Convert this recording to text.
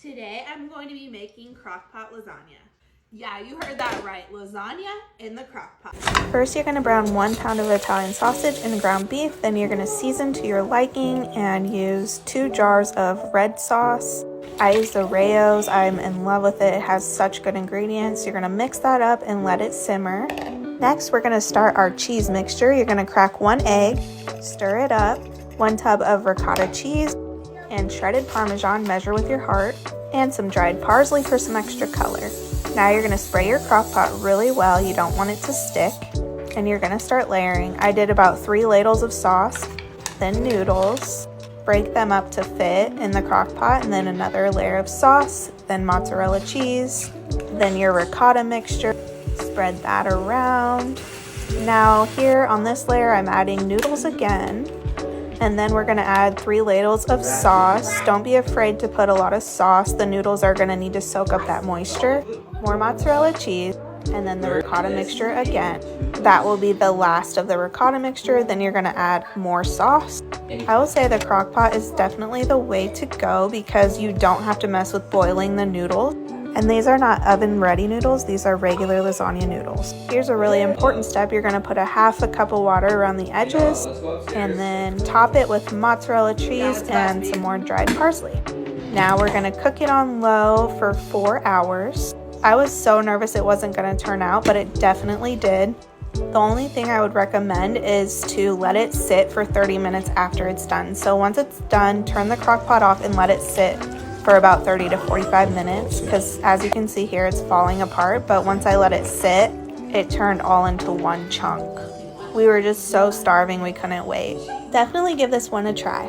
Today I'm going to be making crockpot lasagna. Yeah, you heard that right, lasagna in the crockpot. First, you're going to brown 1 pound of Italian sausage and ground beef. Then you're going to season to your liking and use 2 jars of red sauce. I use the Rayo's. I'm in love with it. It has such good ingredients. You're going to mix that up and let it simmer. Next, we're going to start our cheese mixture. You're going to crack 1 egg, stir it up, 1 tub of ricotta cheese, and shredded Parmesan, measure with your heart, and some dried parsley for some extra color. Now you're going to spray your crock pot really well. You don't want it to stick. And you're going to start layering. I did about 3 ladles of sauce, then noodles. Break them up to fit in the crock pot, and then another layer of sauce, then mozzarella cheese, then your ricotta mixture. Spread that around. Now here on this layer, I'm adding noodles again. And then we're going to add 3 ladles of sauce. Don't be afraid to put a lot of sauce. The noodles are going to need to soak up that moisture. More mozzarella cheese, and then the ricotta mixture again. That will be the last of the ricotta mixture. Then you're going to add more sauce. I will say the crock pot is definitely the way to go because you don't have to mess with boiling the noodles. And these are not oven-ready noodles, these are regular lasagna noodles. Here's a really important step. You're going to put a half a cup of water around the edges and then top it with mozzarella cheese and some more dried parsley. Now we're going to cook it on low for 4 hours. I was so nervous it wasn't going to turn out, but it definitely did. The only thing I would recommend is to let it sit for 30 minutes after it's done. So once it's done, turn the crock pot off and let it sit for about 30 to 45 minutes because as you can see here, it's falling apart. But once I let it sit, it turned all into one chunk. We were just so starving we couldn't wait. Definitely give this one a try.